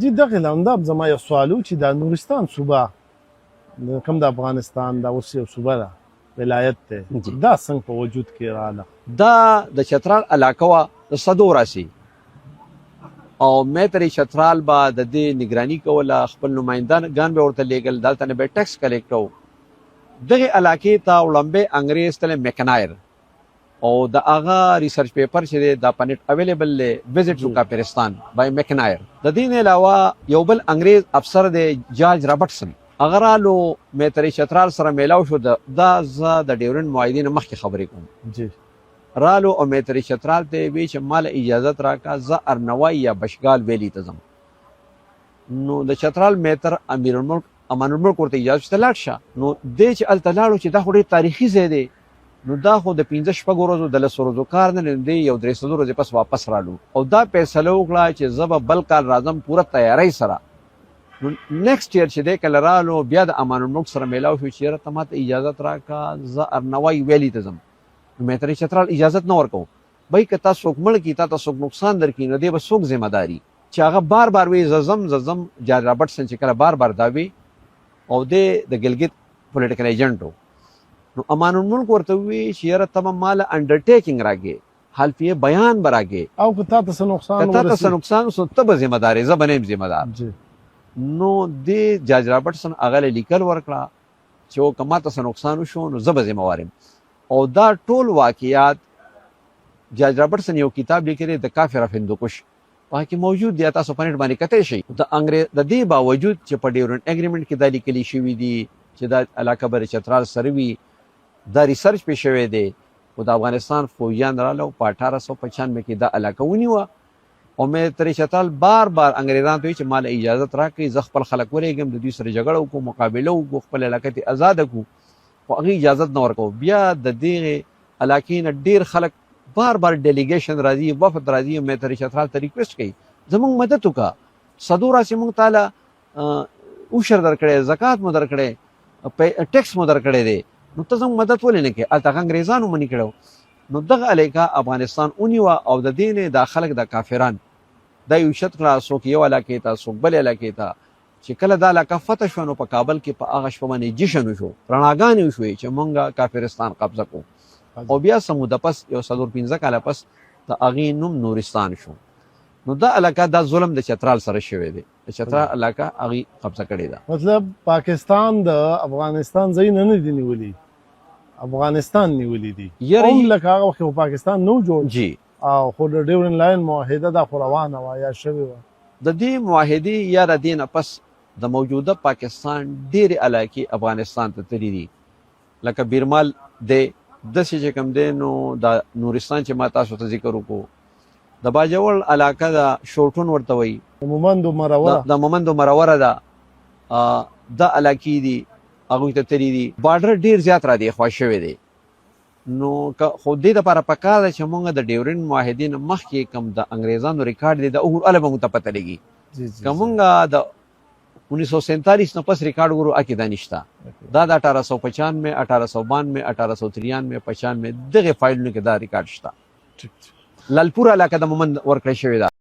جی دغه لامداب زما یو سوال و چې د نورستان صوبه کوم د افغانستان دا اوس یو صوبه ده ولایت دی جی. دا څنګه په وجود کې رااله دا د چترال علاقه وه د صدو راسي او میترې چترال به د دې نگراني کوله خپل نمایندګان به ورته لیږل دلته نه به ټکس کلیکټ کوو دغې علاقې ته وړاندې انګریز تللی میکنایر او د هغه ریسرچ پیپر چې دی دا په نیټ اویلیبل دی وزټ ټو کاپرستان بای میکنایر د دې نه علاوه یو بل انګریز افسر دی جارج رابرټسن هغه رالو میترې چترال سره میلاو شو دا زه د ډیورنډ معاهدې نه مخکې خبرې کوم جی رالو او میترې چترال ته وی چې مال اجازت راکا زه ارنوای یا بشګال ویلی ته ځم نو د چترال میتر امیر الملک امان الملک ورته اجازه شته لاړ شه نو دې چې هلته لاړو چې دا خو ډېر تاریخي ځای دی نو دا خو د 15 شپږو ورځو د 10 ورځو کار نه دی یو 300 ورځې پس واپس رالو او دا فیصله وکړه چې زه به بل کال راځم پوره تیاری سره نو نیکسټ ایئر چې دی کله رالو بیا د امان الملک سره میلاو شو چې یاره ته ماته اجازت راکړه زه ارنوای ویلي ته ځم نو میترې چترال اجازت نه ورکوم بای که تا څوک مړ کړي تا ته څوک نقصان درکړي نو دی به څوک ذمه داري چې هغه بار بار وی ززم جارج رابرټسن چې کله بار بار دا وی او د ګلګت پولیټیکل ایجنټ نو امان الملک ورته وی چې یاره ته مال انډرټیکینګ راګې حلفیه بیان براګې او که تا ته څه نقصان که تا ته څه نقصان سو ته به ذمه دارې زه به نه یم ذمه دار جی نو د جارج رابرټسن هغه له لیکل ورکړه چې که ماته څه نقصان وشو نو زه به ذمه وار یم او دا ټول واقعیات جارج رابرټسن یو کتاب لیکلی د کافر اف هندوکش په کې موجود دی تاسو په نټ باندې کتلی شئ د انګریز د دې باوجود چې په ډیورنډ اګریمنټ کې دا لیکلي شوي دي چې دا علاقه بر چترال سره وي دا ریسرچ پې شوی دی او د افغانستان فوجیان راغلو په 1895 کې دا علاقه ونیوه او میترې چترال بار بار انګریزانو ته وایي چې مال اجازت راکړئ زه خپل خلک ولېږم د دوی سره جګړه وکړو مقابله وکړو خپل علاقه ته ازاده کړو خو هغې اجازت نه ورکوو بیا د دغې علاقې نه ډېر خلک بار بار ډیلیګیشن راځي وفد راځي میترې چترال ته ریکویسټ کوي زموږ مدد وکړه صدو راسې موږ تاله اوشر درکړی زکات مو درکړی ټیکس مو درکړی دی نو ته زموږ مدد ولې نه کوې هلته هغه انګریزانو منې کړی نو دغه علاقه افغانستان ونیوه او د دې نه دا خلک د کافران دا یو شت کړه څوک یو علاقې ته څوک بل علاقې ته چې کله دا علاقه فتح شوه نو په کابل کې په هغه شپه باندې جشن وشو رڼاګانې وشوې چې موږ کافرستان قبضه کړو او بیا سموده پس یو 15 کاله پس د هغې نوم نورستان شو نو دا علاقه دا ظلم د چترال سره شوی دی د چترال علاقه هغې قبضه کړې ده مطلب پاکستان د افغانستان ځایونه نه دي نیولي افغانستان نیولي دي یاره هم لکه هغه وخت پاکستان نو جوړ جی او خو د ډیورنډ لاین معاهده دا خو روانه وه یا شوې وه د دې معاهدې یا د دې نه پس د موجوده پاکستان ډېرې علاقې افغانستان ته تللي دي لکه بیرمال دی داسې چې کوم دی نو د نورستان چې ما تاسو ته ذکر وکړو د باجوړ علاقه د شورټون ورته وایي د مومندو مروره د مومندو مروره ده دا علاقې دي هغوی ته تللي دي بارډر ډېر زیات را دی خوا شوی دی نو خو دې دپاره پکار ده چې موږ د ډیورنډ معاهدې نه مخکې کوم د انګریزانو ریکارډ دی د هله به موږ ته پته لګي که موږ د 1947 نه پس ریکارډ ورو اکې دا نشته دا د 1895 1892 1893 95 دغې فایلونو کې دا ریکارډ شته لالپور علاقه د مومند ورکړی شوې ده